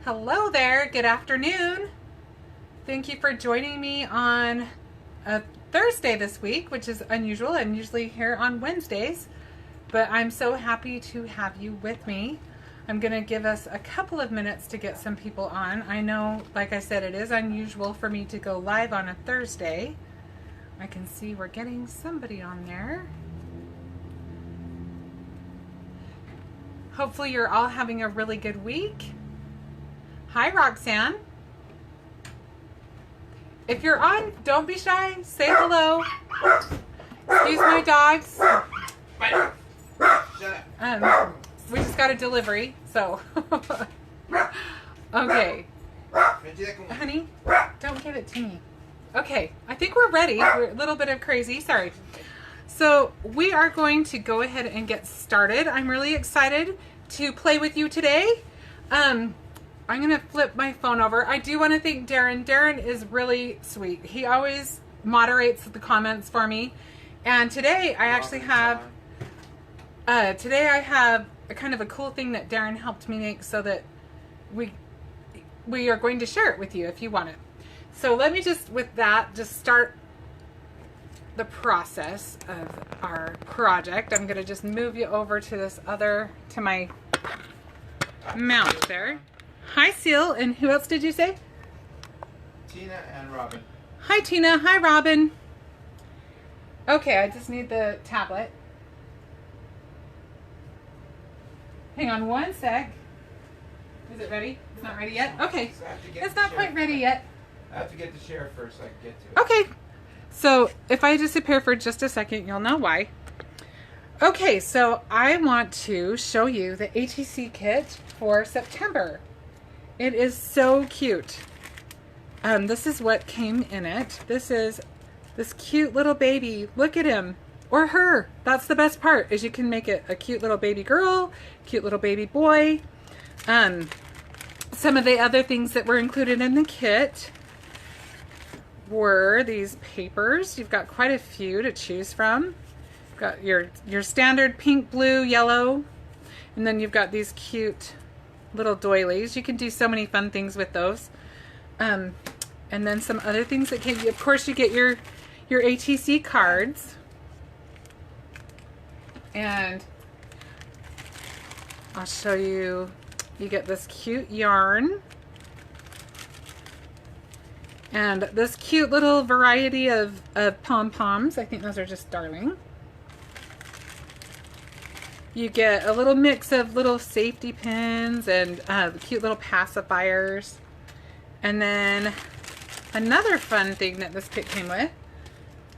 Hello there, good afternoon. Thank you for joining me on a Thursday this week, which is unusual. I'm usually here on Wednesdays, but I'm so happy to have you with me. I'm going to give us a couple of minutes to get some people on. I know, like I said, it is unusual for me to go live on a Thursday. I can see we're getting somebody on there. Hopefully you're all having a really good week. Hi, Roxanne. If you're on, don't be shy. Say hello. Excuse my dogs. We just got a delivery, so. Okay. Honey, don't give it to me. Okay, I think we're ready. We're a little bit of crazy, sorry. So we are going to go ahead and get started. I'm really excited to play with you today. I'm going to flip my phone over. I do want to thank Darren. Darren is really sweet. He always moderates the comments for me. And today I actually have, a kind of a cool thing that Darren helped me make so that we are going to share it with you if you want it. So let me just, with that, just start the process of our project. I'm going to just move you over to this other, to my mount there. Hi, Seal. And who else did you say? Tina and Robin. Hi, Tina. Hi, Robin. Okay, I just need the tablet. Hang on one sec. Is it ready? It's not ready yet? Okay. So it's not quite ready yet. I have to get the share first so I can get to it. Okay. So if I disappear for just a second, you'll know why. Okay, so I want to show you the ATC kit for September. It is so cute. This is what came in it. This is this cute little baby. Look at him. Or her. That's the best part, is you can make it a cute little baby girl, cute little baby boy. Some of the other things that were included in the kit were these papers. You've got quite a few to choose from. You've got your standard pink, blue, yellow, and then you've got these cute little doilies. You can do so many fun things with those. And then some other things that came. Of course, you get your ATC cards. And I'll show you. You get this cute yarn. And this cute little variety of pom-poms. I think those are just darling. You get a little mix of little safety pins and cute little pacifiers. And then another fun thing that this kit came with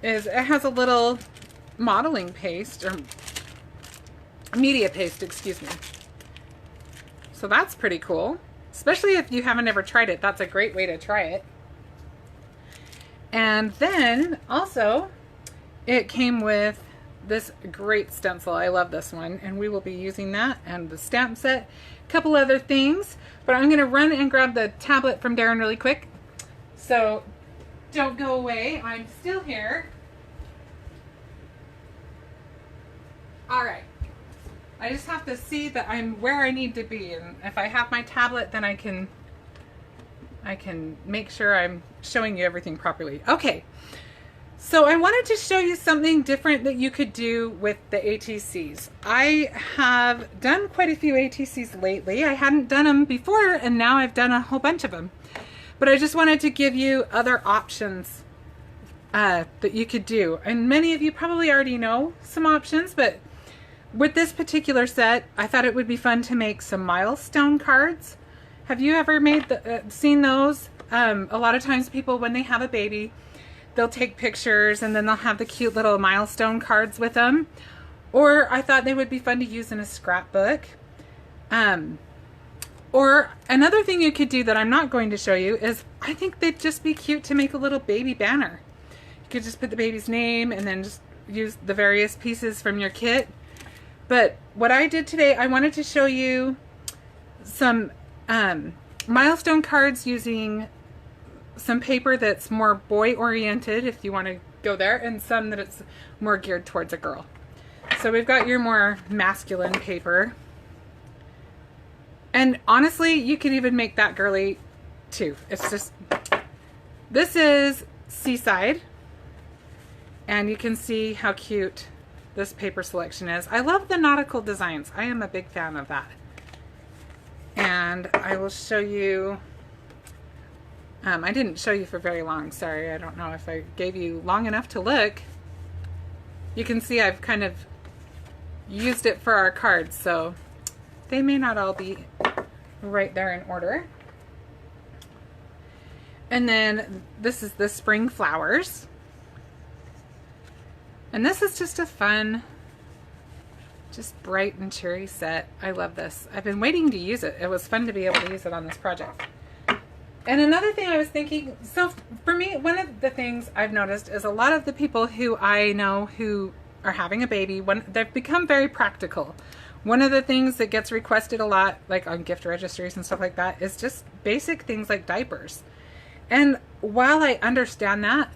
is it has a little modeling paste, or media paste, excuse me. So that's pretty cool. Especially if you haven't ever tried it, that's a great way to try it. And then also it came with this great stencil. I love this one, and we will be using that, and the stamp set, a couple other things. But I'm going to run and grab the tablet from Darren really quick. So don't go away. I'm still here. All right. I just have to see that I'm where I need to be, and if I have my tablet, then I can make sure I'm showing you everything properly. Okay, so I wanted to show you something different that you could do with the ATCs. I have done quite a few ATCs lately. I hadn't done them before, and now I've done a whole bunch of them. But I just wanted to give you other options that you could do. And many of you probably already know some options, but with this particular set, I thought it would be fun to make some milestone cards. Have you ever seen those? A lot of times people, when they have a baby, they'll take pictures and then they'll have the cute little milestone cards with them. Or I thought they would be fun to use in a scrapbook. Or another thing you could do that I'm not going to show you is, I think they'd just be cute to make a little baby banner. You could just put the baby's name and then just use the various pieces from your kit. But what I did today, I wanted to show you some milestone cards using some paper that's more boy oriented, if you want to go there, and some that it's more geared towards a girl. So we've got your more masculine paper. And honestly, you can even make that girly too. It's just, this is Seaside. And you can see how cute this paper selection is. I love the nautical designs. I am a big fan of that. And I will show you, I didn't show you for very long, sorry. I don't know if I gave you long enough to look. You can see I've kind of used it for our cards, so they may not all be right there in order. And then this is the spring flowers. And this is just a fun, just bright and cheery set. I love this. I've been waiting to use it. It was fun to be able to use it on this project. And another thing I was thinking, so for me, one of the things I've noticed is a lot of the people who I know who are having a baby, they've become very practical. One of the things that gets requested a lot, like on gift registries and stuff like that, is just basic things like diapers. And while I understand that,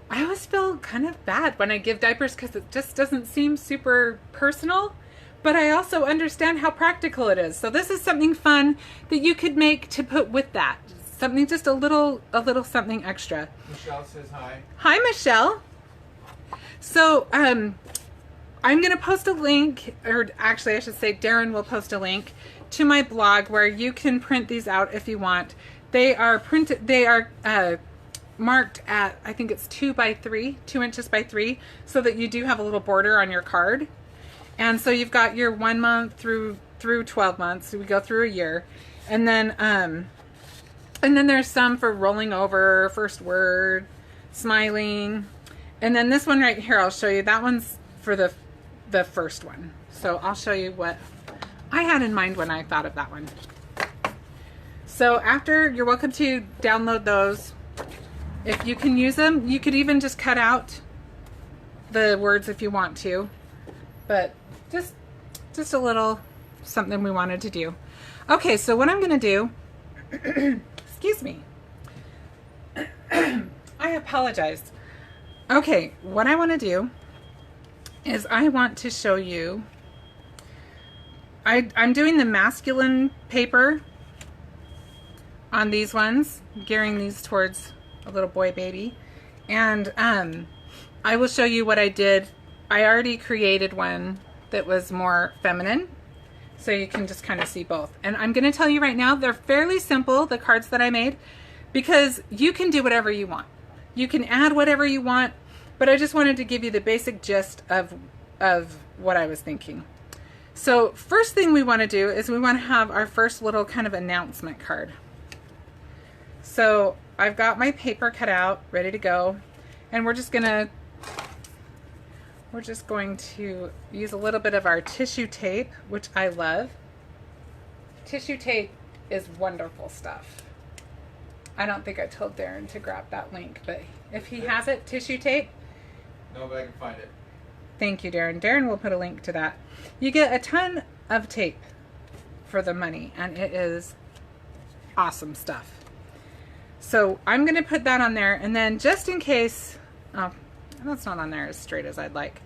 I always feel kind of bad when I give diapers because it just doesn't seem super personal. But I also understand how practical it is. So this is something fun that you could make to put with that. Something just a little something extra. Michelle says hi. Hi, Michelle. So I'm going to post a link, or actually I should say Darren will post a link to my blog where you can print these out if you want. They are printed, they are marked at, I think it's 2 inches by 3, so that you do have a little border on your card. And so you've got your 1 month through 12 months. So we go through a year. And then there's some for rolling over, first word, smiling. And then this one right here, I'll show you. That one's for the first one. So I'll show you what I had in mind when I thought of that one. So after, you're welcome to download those. If you can use them, you could even just cut out the words if you want to. But just a little something we wanted to do. Okay, so what I'm going to do, excuse me. I apologize. Okay, what I want to do is I want to show you, I'm doing the masculine paper on these ones, gearing these towards a little boy baby. And I will show you what I did. I already created one that was more feminine, so you can just kind of see both. And I'm going to tell you right now, they're fairly simple, the cards that I made, because you can do whatever you want. You can add whatever you want, but I just wanted to give you the basic gist of what I was thinking. So first thing we want to do is we want to have our first little kind of announcement card. So I've got my paper cut out, ready to go, and we're just going to use a little bit of our tissue tape, which I love. Tissue tape is wonderful stuff. I don't think I told Darren to grab that link, but if he has it, tissue tape. No, but I can find it. Thank you, Darren. Darren will put a link to that. You get a ton of tape for the money, and it is awesome stuff. So I'm going to put that on there, and then just in case, oh, that's not on there as straight as I'd like.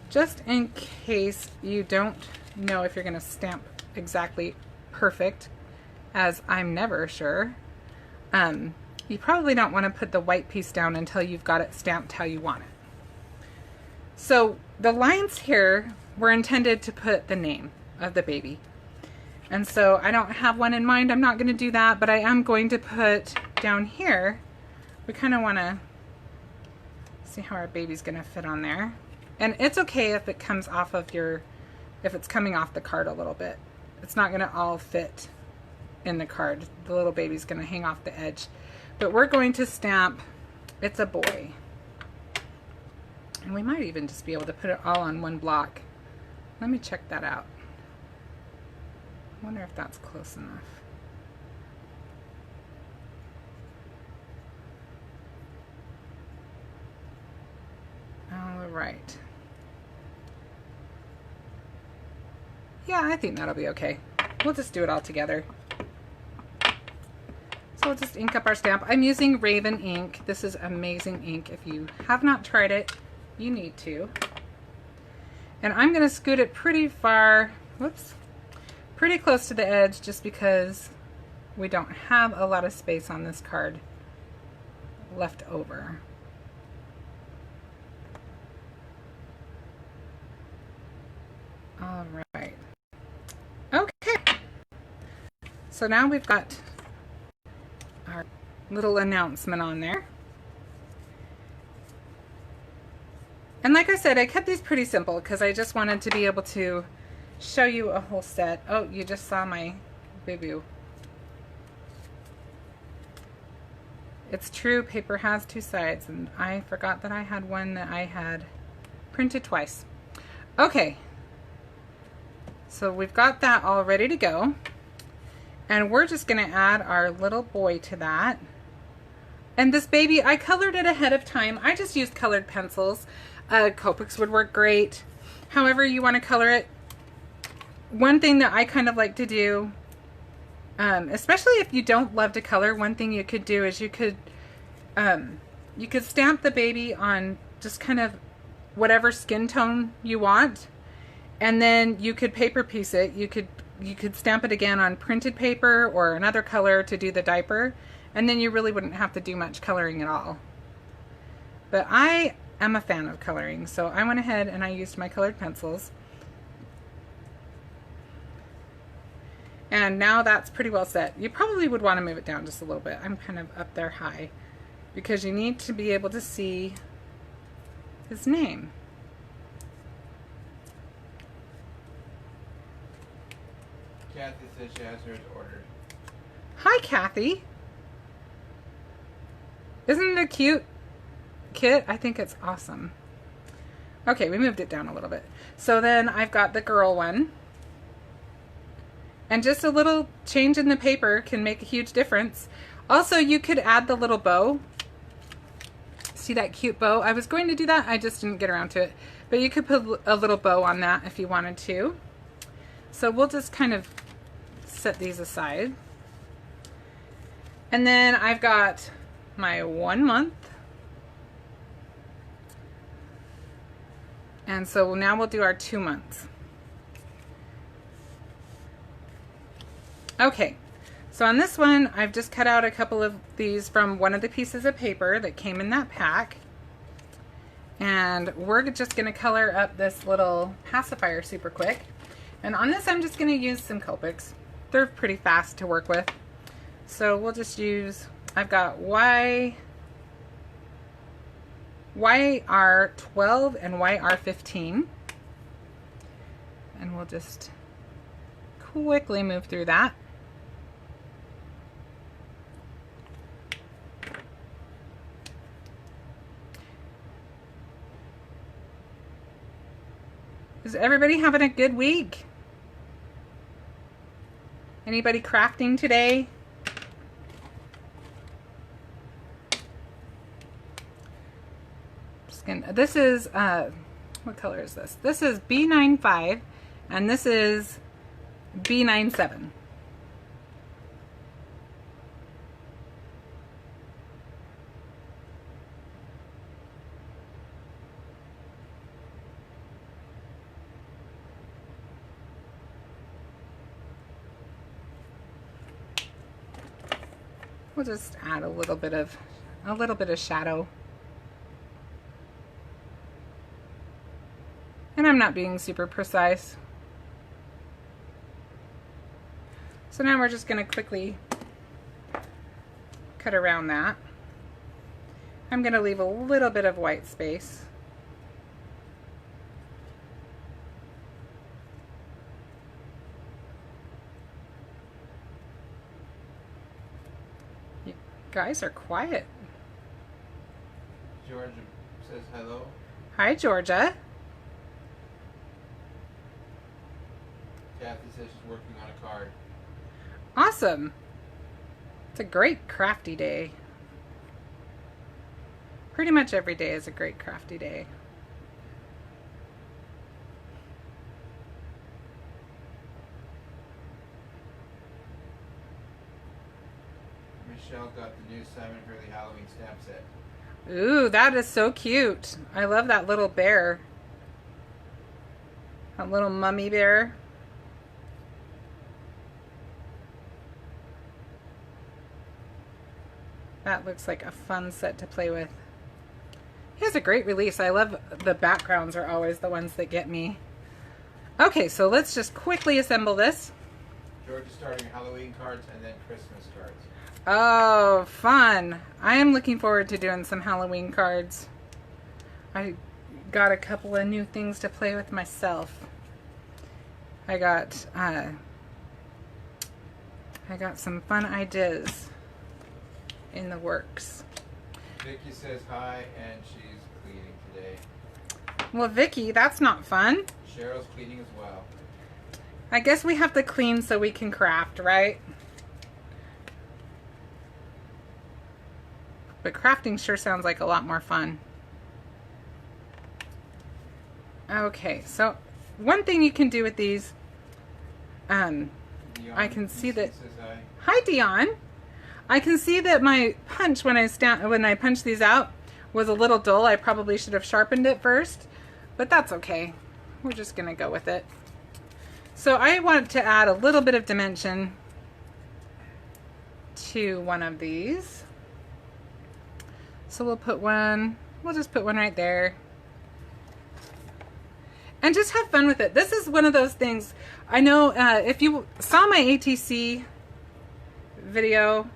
Just in case you don't know if you're going to stamp exactly perfect, as I'm never sure, you probably don't want to put the white piece down until you've got it stamped how you want it. So the lines here were intended to put the name of the baby. And so I don't have one in mind. I'm not going to do that, but I am going to put down here, we kind of want to see how our baby's going to fit on there. And it's okay if it comes off of if it's coming off the card a little bit. It's not going to all fit in the card. The little baby's going to hang off the edge. But we're going to stamp, it's a boy. And we might even just be able to put it all on one block. Let me check that out. I wonder if that's close enough. All right. Yeah, I think that'll be okay. We'll just do it all together. So we'll just ink up our stamp. I'm using Raven ink. This is amazing ink. If you have not tried it, you need to. And I'm going to scoot it pretty far. Whoops. pretty close to the edge just because we don't have a lot of space on this card left over. All right. Okay. So now we've got our little announcement on there. And like I said, I kept these pretty simple because I just wanted to be able to show you a whole set. Oh, you just saw my boo-boo. It's true, paper has two sides, and I forgot that I had one that I had printed twice. Okay, so we've got that all ready to go, and we're just going to add our little boy to that. And this baby, I colored it ahead of time. I just used colored pencils. Copics would work great. However you want to color it. One thing that I kind of like to do, especially if you don't love to color, one thing you could do is you could stamp the baby on just kind of whatever skin tone you want, and then you could paper piece it. You could stamp it again on printed paper or another color to do the diaper, and then you really wouldn't have to do much coloring at all. But I am a fan of coloring, so I went ahead and I used my colored pencils. And now that's pretty well set. You probably would want to move it down just a little bit. I'm kind of up there high because you need to be able to see his name. Kathy says she has hers ordered. Hi, Kathy. Isn't it a cute kit? I think it's awesome. Okay, we moved it down a little bit. So then I've got the girl one. And just a little change in the paper can make a huge difference. Also, you could add the little bow. See that cute bow? I was going to do that, I just didn't get around to it. But you could put a little bow on that if you wanted to. So we'll just kind of set these aside. And then I've got my 1 month. And so now we'll do our 2 months. Okay, so on this one, I've just cut out a couple of these from one of the pieces of paper that came in that pack. And we're just gonna color up this little pacifier super quick. And on this, I'm just gonna use some Copics. They're pretty fast to work with. So we'll just use, I've got YR12 and YR15. And we'll just quickly move through that. Is everybody having a good week? Anybody crafting today? This is, what color is this? This is B95 and this is B97. We'll just add a little bit of shadow. And I'm not being super precise. So now we're just going to quickly cut around that. I'm going to leave a little bit of white space. You guys are quiet. Georgia says hello. Hi, Georgia. Kathy says she's working on a card. Awesome. It's a great crafty day. Pretty much every day is a great crafty day. Michelle got the new Simon Hurley Halloween stamp set. Ooh, that is so cute. I love that little bear. That little mummy bear. That looks like a fun set to play with. He has a great release. I love the backgrounds are always the ones that get me. Okay, so let's just quickly assemble this. George is starting Halloween cards and then Christmas cards. Oh, fun. I am looking forward to doing some Halloween cards. I got a couple of new things to play with myself. I got some fun ideas in the works. Vicky says hi and she's cleaning today. Well, Vicky, that's not fun. Cheryl's cleaning as well. I guess we have to clean so we can craft, right? But crafting sure sounds like a lot more fun. Okay, so one thing you can do with these, Dion, I can see that. says hi. Hi, Dion. I can see that my punch when I punched these out was a little dull. I probably should have sharpened it first, but that's okay. We're just gonna go with it. So I want to add a little bit of dimension to one of these. So we'll just put one right there. And just have fun with it. This is one of those things, I know if you saw my ATC video,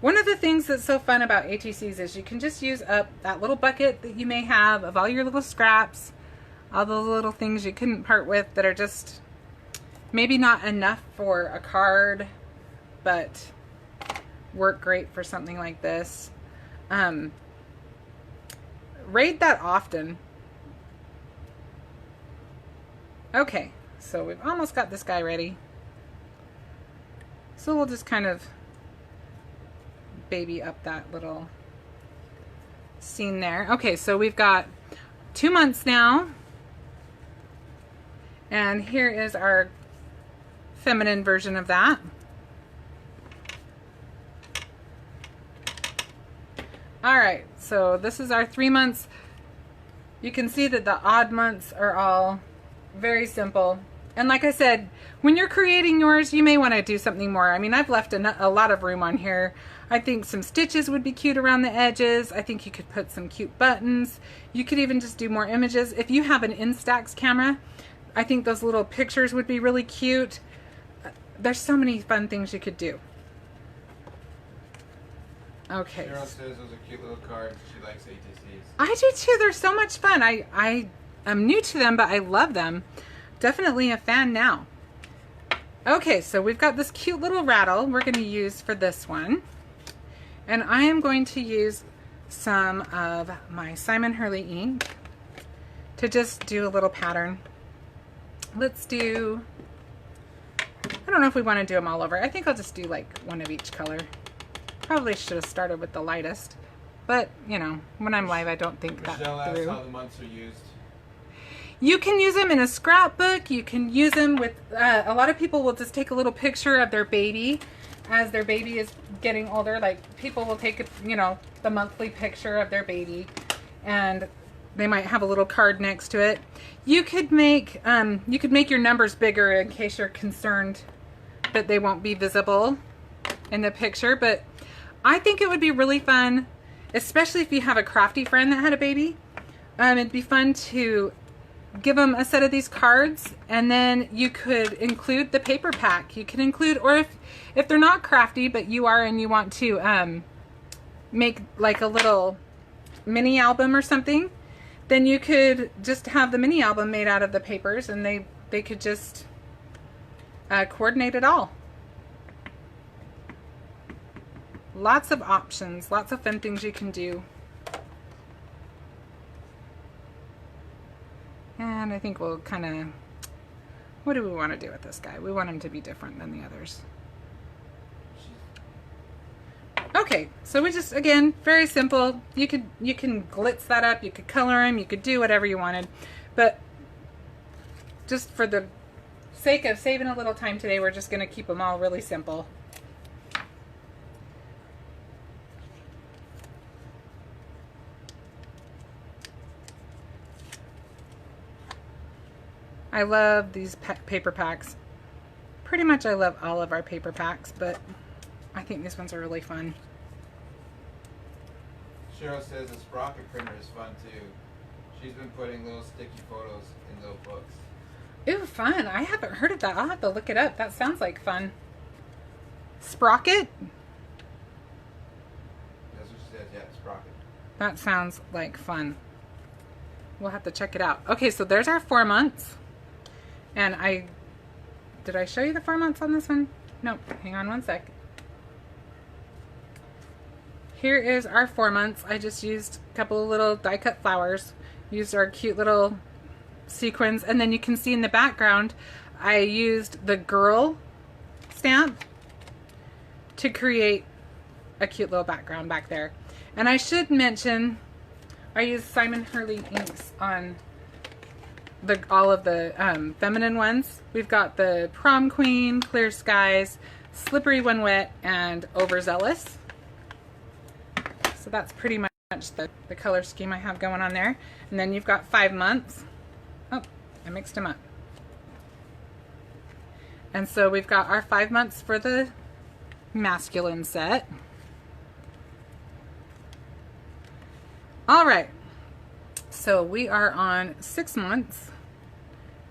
one of the things that's so fun about ATCs is you can just use up that little bucket that you may have of all your little scraps, all the little things you couldn't part with that are just maybe not enough for a card, but work great for something like this. Raid that often. Okay, so we've almost got this guy ready. So we'll just kind of baby up that little scene there. Okay, so we've got 2 months now. And here is our feminine version of that. All right, so this is our 3 months. You can see that the odd months are all very simple. And like I said, when you're creating yours, you may want to do something more. I mean, I've left a lot of room on here. I think some stitches would be cute around the edges. I think you could put some cute buttons. You could even just do more images. If you have an Instax camera, I think those little pictures would be really cute. There's so many fun things you could do. Okay. Cheryl says those are cute little cards. She likes ATCs. I do too. They're so much fun. I am new to them, but I love them. Definitely a fan now. Okay, so we've got this cute little rattle we're going to use for this one. And I am going to use some of my Simon Hurley ink to just do a little pattern. Let's do, I don't know if we want to do them all over. I think I'll just do like one of each color. Probably should have started with the lightest, but you know, when I'm live, I don't think that Michelle asks through. how the months are used. You can use them in a scrapbook. You can use them with, a lot of people will just take a little picture of their baby as their baby is getting older. Like people will take, you know, the monthly picture of their baby and they might have a little card next to it. You could make your numbers bigger in case you're concerned that they won't be visible in the picture. But I think it would be really fun, especially if you have a crafty friend that had a baby. It'd be fun to give them a set of these cards, and then you could include the paper pack. You can include, or if they're not crafty but you are and you want to make like a little mini album or something, then you could just have the mini album made out of the papers and they could just coordinate it all. Lots of options, lots of fun things you can do. And I think we'll kind of, what do we want to do with this guy? We want him to be different than the others. Okay, so we just, again, very simple. You can glitz that up, you could color him, you could do whatever you wanted. But just for the sake of saving a little time today, we're just going to keep them all really simple. I love these paper packs. Pretty much I love all of our paper packs, but I think these ones are really fun. Cheryl says the sprocket printer is fun too. She's been putting little sticky photos in little books. Ooh, fun. I haven't heard of that. I'll have to look it up. That sounds like fun. Sprocket? That's what she said, yeah, sprocket. That sounds like fun. We'll have to check it out. Okay, so there's our 4 months. And did I show you the 4 months on this one? Nope. Hang on one sec. Here is our 4 months. I just used a couple of little die cut flowers. Used our cute little sequins. And then you can see in the background, I used the girl stamp to create a cute little background back there. And I should mention, I used Simon Hurley inks on all of the feminine ones. We've got the Prom Queen, Clear Skies, Slippery When Wet, and Overzealous. So that's pretty much the color scheme I have going on there. And then you've got 5 months. Oh, I mixed them up. And so we've got our 5 months for the masculine set. All right. So we are on 6 months.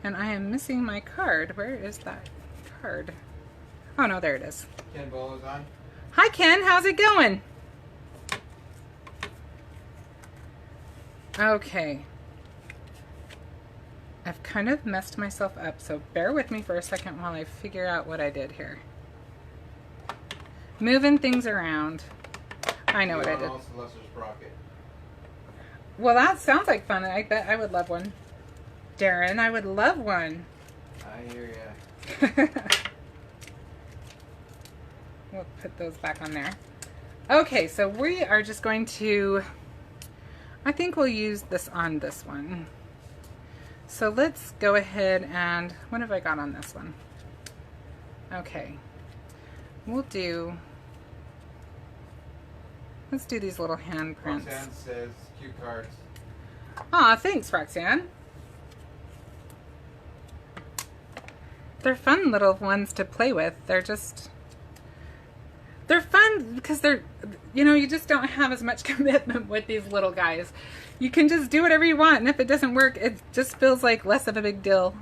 And I am missing my card. Where is that card? Oh no, there it is. Ken Bolo's on. Hi Ken, how's it going? Okay. I've kind of messed myself up, so bear with me for a second while I figure out what I did here. Moving things around. I know what I did. Well, that sounds like fun. I bet I would love one. Darren, I would love one. I hear ya. We'll put those back on there. Okay, so we are just going to, I think we'll use this on this one. So let's go ahead and, what have I got on this one? Okay, let's do these little handprints. Roxanne says cute cards. Aw, thanks Roxanne. They're fun little ones to play with. They're fun because they're, you know, you just don't have as much commitment with these little guys. You can just do whatever you want, and if it doesn't work, it just feels like less of a big deal.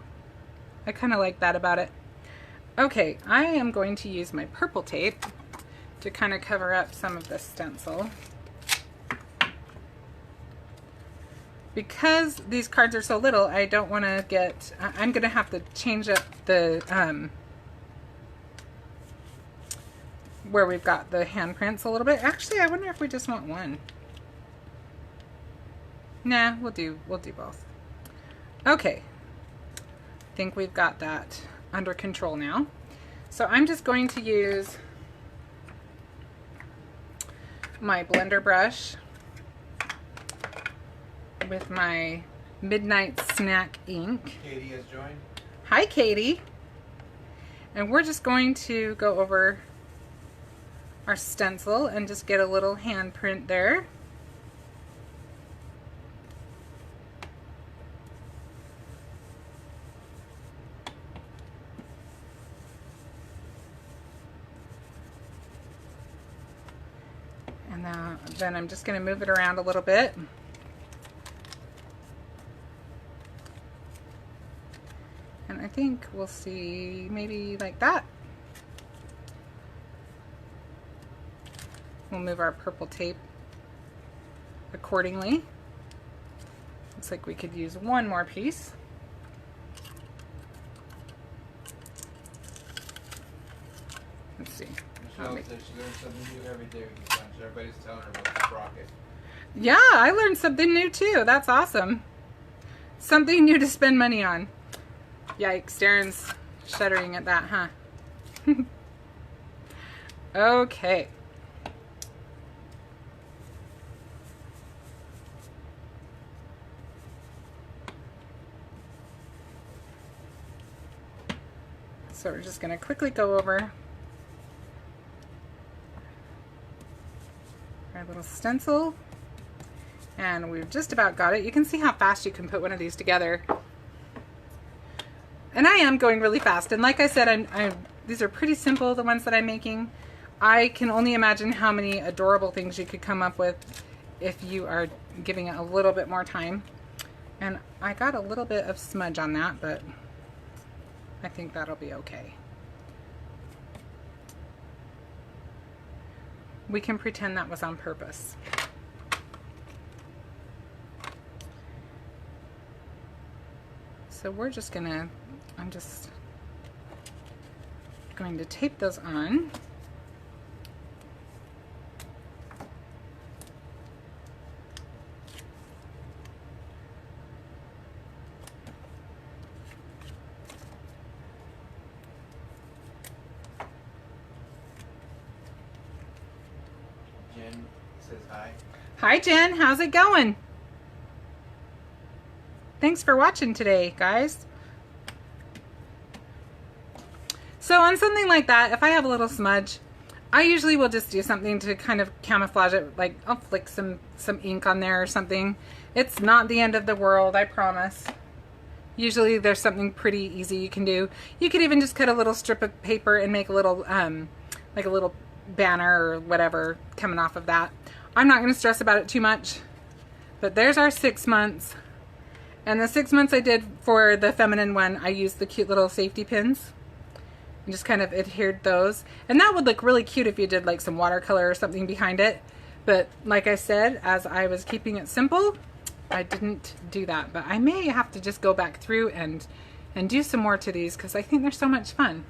I kind of like that about it. Okay, I am going to use my purple tape to kind of cover up some of this stencil. Because these cards are so little, I don't want to get, I'm going to have to change up the, where we've got the handprints a little bit. Actually, I wonder if we just want one. Nah, we'll do both. Okay. I think we've got that under control now. So I'm just going to use my blender brush with my Midnight Snack ink. Katie has joined. Hi, Katie. And we're just going to go over our stencil and just get a little handprint there. And then I'm just going to move it around a little bit. And I think we'll see maybe like that. We'll move our purple tape accordingly. Looks like we could use one more piece. Let's see. Michelle says she learns something new every day with these bunch. Everybody's telling her about the sprocket. Yeah, I learned something new too. That's awesome. Something new to spend money on. Yikes, Darren's shuddering at that, huh? Okay. So we're just going to quickly go over our little stencil, and we've just about got it. You can see how fast you can put one of these together. And I am going really fast, and like I said, these are pretty simple, the ones that I'm making. I can only imagine how many adorable things you could come up with if you are giving it a little bit more time. And I got a little bit of smudge on that, but I think that'll be okay. We can pretend that was on purpose. So we're just gonna, I'm just going to tape those on. Jen says hi. Hi Jen, how's it going? Thanks for watching today, guys. So on something like that, if I have a little smudge, I usually will just do something to kind of camouflage it. Like I'll flick some ink on there or something. It's not the end of the world, I promise. Usually there's something pretty easy you can do. You could even just cut a little strip of paper and make a little, like a little banner or whatever coming off of that. I'm not going to stress about it too much, but there's our 6 months. And the 6 months I did for the feminine one, I used the cute little safety pins and just kind of adhered those. And that would look really cute if you did like some watercolor or something behind it. But like I said, as I was keeping it simple, I didn't do that. But I may have to just go back through and do some more to these because I think they're so much fun.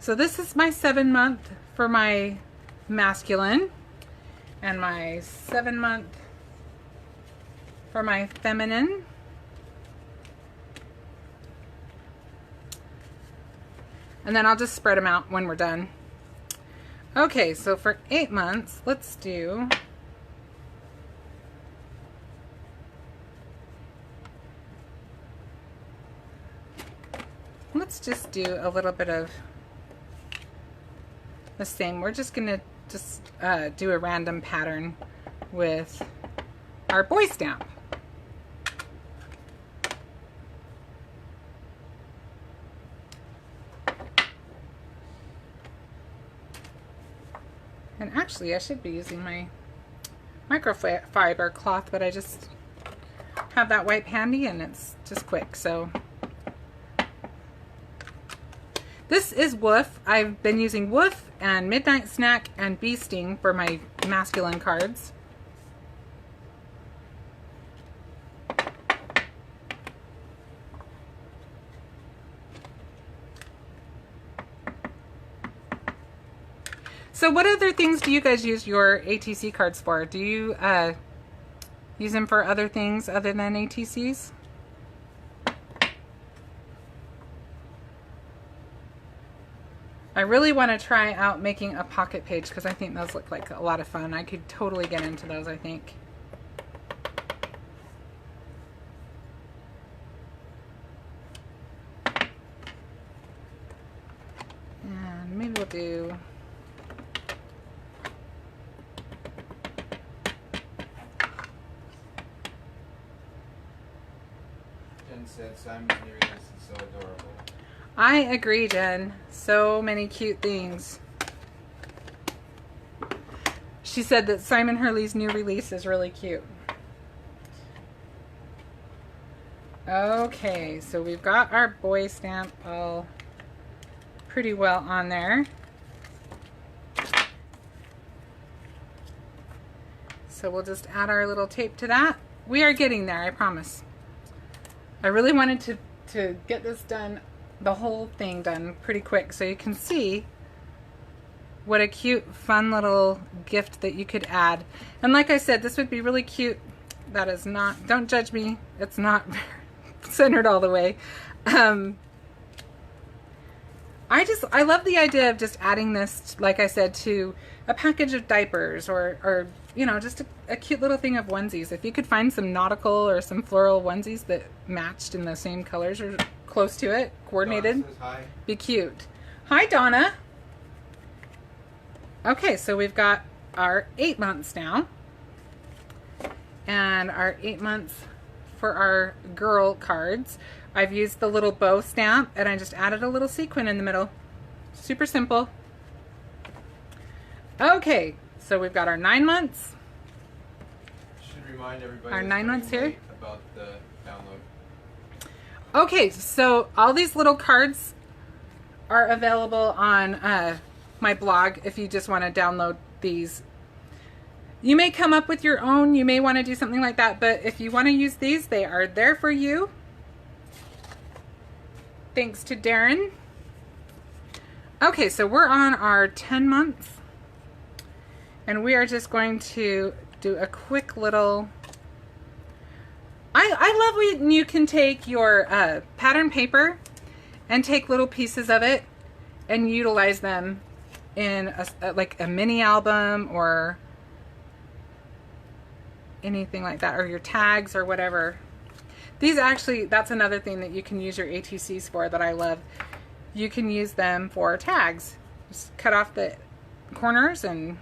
So this is my 7 month for my masculine and my 7 month for my feminine. And then I'll just spread them out when we're done. Okay, so for 8 months, let's just do a little bit of the same. We're just gonna do a random pattern with our boy stamp. And actually I should be using my microfiber cloth, but I just have that wipe handy and it's just quick. So this is Woof. I've been using Woof and Midnight Snack and Bee Sting for my masculine cards. So what other things do you guys use your ATC cards for? Do you use them for other things other than ATCs? I really want to try out making a pocket page because I think those look like a lot of fun. I could totally get into those, I think. And maybe we'll do... Jen said Simon's new release is so adorable. I agree, Jen. So many cute things. She said that Simon Hurley's new release is really cute. Okay, so we've got our boy stamp all pretty well on there. So we'll just add our little tape to that. We are getting there, I promise. I really wanted to get this done, the whole thing done pretty quick so you can see what a cute, fun little gift that you could add. And like I said, this would be really cute. That is not, don't judge me, it's not centered all the way. I love the idea of just adding this, like I said, to a package of diapers or you know, just a cute little thing of onesies. If you could find some nautical or some floral onesies that matched in the same colors or close to it, coordinated, Donna says hi. be cute. Hi, Donna. Okay, so we've got our 8 months now. And our 8 months for our girl cards. I've used the little bow stamp and I just added a little sequin in the middle. Super simple. Okay, so we've got our 9 months. remind everybody our 9 months here about the download. Okay, so all these little cards are available on my blog if you just want to download these. You may come up with your own, you may want to do something like that, but if you want to use these, they are there for you. Thanks to Darren. Okay, so we're on our 10 months, and we are just going to do a quick little... I love when you can take your pattern paper and take little pieces of it and utilize them in like a mini album or anything like that, or your tags or whatever. These actually, that's another thing that you can use your ATCs for that I love. You can use them for tags. Just cut off the corners and,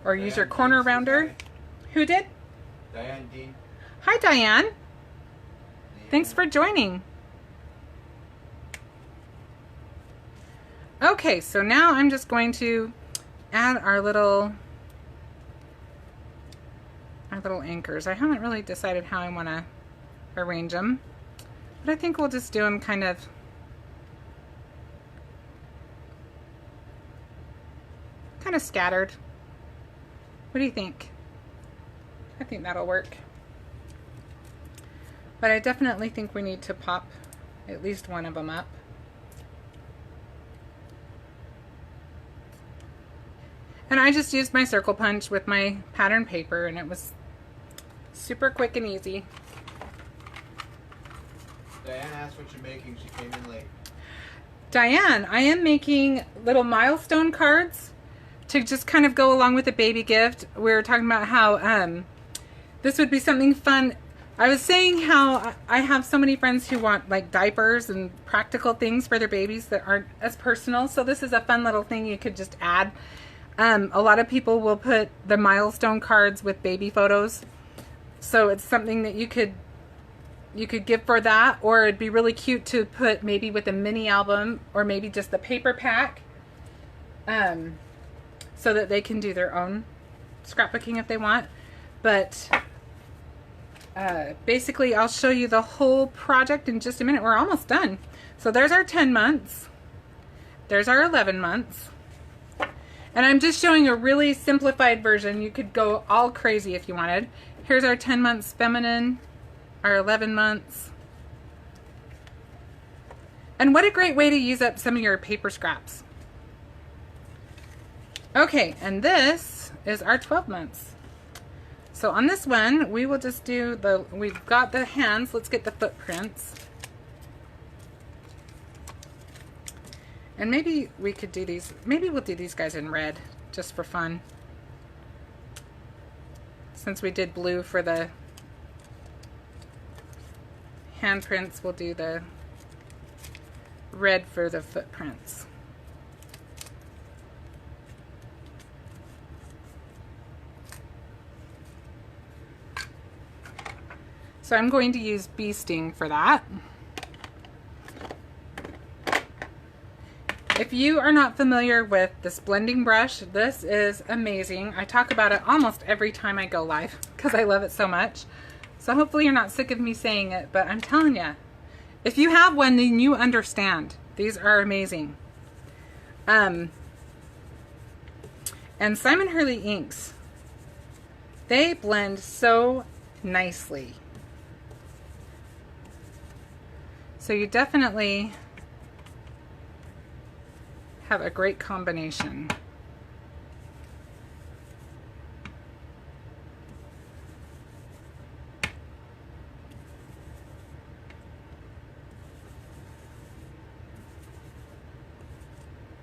or use your corner rounder. Who did? Diane Dean. Hi, Diane. Thanks for joining. Okay, so now I'm just going to add our little anchors. I haven't really decided how I want to arrange them, but I think we'll just do them kind of scattered. What do you think? I think that'll work. But I definitely think we need to pop at least one of them up. And I just used my circle punch with my pattern paper, and it was super quick and easy. Diane asked what you're making. She came in late. Diane, I am making little milestone cards to just kind of go along with a baby gift. We were talking about how this would be something fun. I was saying how I have so many friends who want like diapers and practical things for their babies that aren't as personal. So this is a fun little thing you could just add. A lot of people will put the milestone cards with baby photos. So it's something that you could give for that, or it'd be really cute to put maybe with a mini album, or maybe just the paper pack, so that they can do their own scrapbooking if they want. But basically I'll show you the whole project in just a minute. We're almost done. So there's our 10 months. There's our 11 months. And I'm just showing a really simplified version. You could go all crazy if you wanted. Here's our 10 months feminine, our 11 months. And what a great way to use up some of your paper scraps. Okay, and this is our 12 months. So on this one, we will just do we've got the hands, let's get the footprints. And maybe we could do these, maybe we'll do these guys in red, just for fun. Since we did blue for the handprints, we'll do the red for the footprints. So I'm going to use bee sting for that. If you are not familiar with this blending brush, this is amazing. I talk about it almost every time I go live because I love it so much. So hopefully you're not sick of me saying it, but I'm telling you, if you have one, then you understand. These are amazing. And Simon Hurley inks, they blend so nicely. So you definitely have a great combination.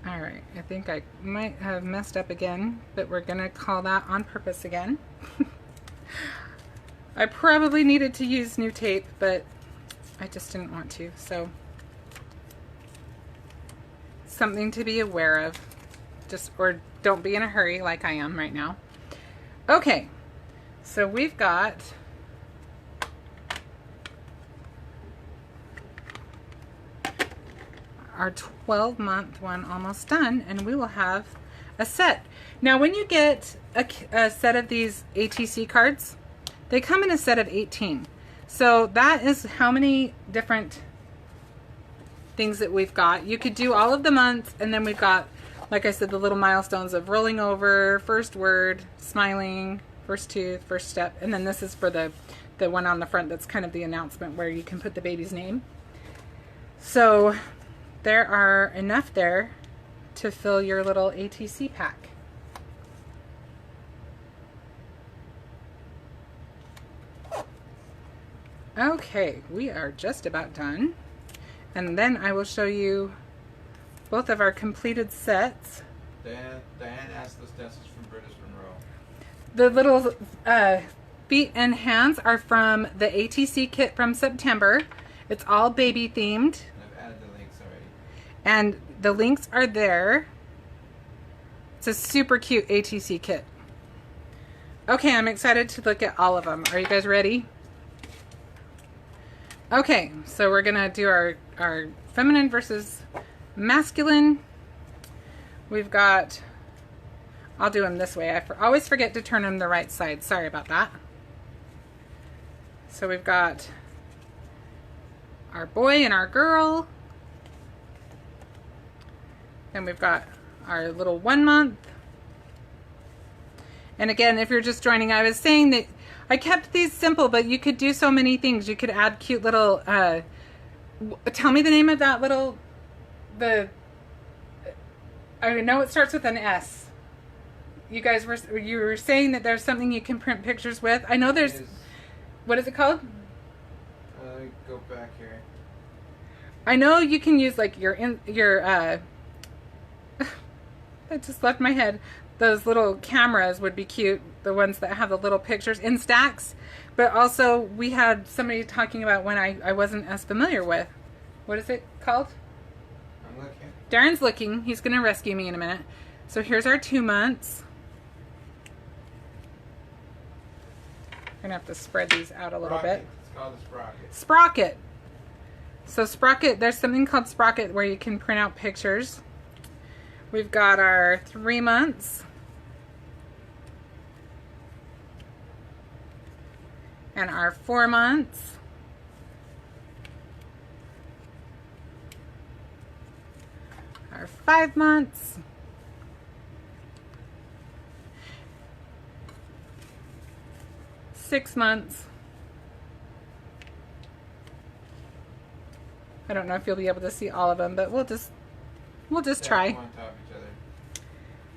All right, I think I might have messed up again, but we're gonna call that on purpose again. I probably needed to use new tape, but I just didn't want to, so something to be aware of. Just, or don't be in a hurry like I am right now. Okay, so we've got our 12-month one almost done, and we will have a set. Now when you get a set of these ATC cards, they come in a set of 18. So that is how many different things that we've got. You could do all of the months, and then we've got, like I said, the little milestones of rolling over, first word, smiling, first tooth, first step, and then this is for the one on the front that's kind of the announcement where you can put the baby's name. So there are enough there to fill your little ATC pack. Okay, we are just about done. And then I will show you both of our completed sets. Diane asked the stencils from Brutus Monroe. The little feet and hands are from the ATC kit from September. It's all baby themed. I've added the links already. And the links are there. It's a super cute ATC kit. Okay, I'm excited to look at all of them. Are you guys ready? Okay, so we're gonna do our feminine versus masculine. We've got, I'll do them this way. I always forget to turn them the right side. Sorry about that. So we've got our boy and our girl. Then we've got our little 1 month. And again, if you're just joining, I was saying that I kept these simple, but you could do so many things. You could add cute little, tell me the name of that little, I know it starts with an S. You guys you were saying that there's something you can print pictures with. I know there's, what is it called? Go back here. I know you can use like I just left my head. Those little cameras would be cute, the ones that have the little pictures in stacks. But also we had somebody talking about one I wasn't as familiar with. What is it called? I'm looking. Darren's looking. He's going to rescue me in a minute. So here's our 2 months. I'm going to have to spread these out a little bit. It's called a sprocket. Sprocket. So sprocket, there's something called sprocket where you can print out pictures. We've got our 3 months. And our 4 months. Our 5 months. Six months. I don't know if you'll be able to see all of them, but we'll just try. On top of each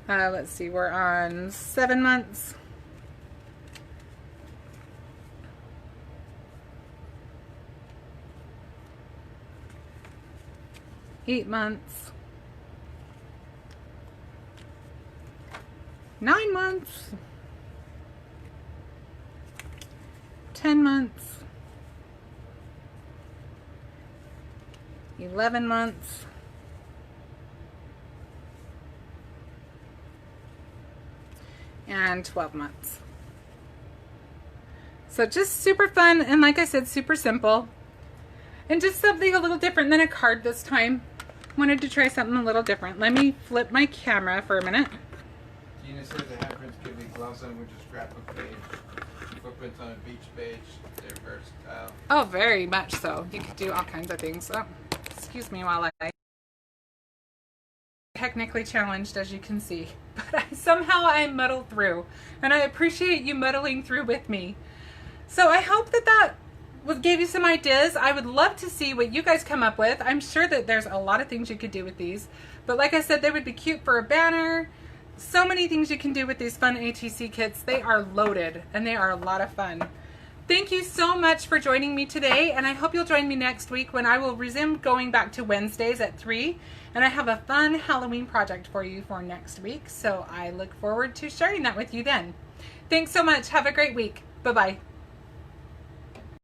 other. Let's see, we're on 7 months. Eight months. 9 months. 10 months. 11 months. And 12 months. So just super fun, and like I said, super simple. And just something a little different than a card this time. Wanted to try something a little different. Let me flip my camera for a minute. Gina says the handprints could be gloves on which is scrapbook page, footprints on a beach page. They're versatile. Oh, very much so. You could do all kinds of things. Oh, excuse me while I technically challenged, as you can see, but somehow I muddled through, and I appreciate you muddling through with me. So I hope that gave you some ideas. I would love to see what you guys come up with. I'm sure that there's a lot of things you could do with these, but like I said, they would be cute for a banner. So many things you can do with these fun ATC kits. They are loaded and they are a lot of fun. Thank you so much for joining me today, and I hope you'll join me next week when I will resume going back to Wednesdays at 3, and I have a fun Halloween project for you for next week, so I look forward to sharing that with you then. Thanks so much. Have a great week. Bye-bye.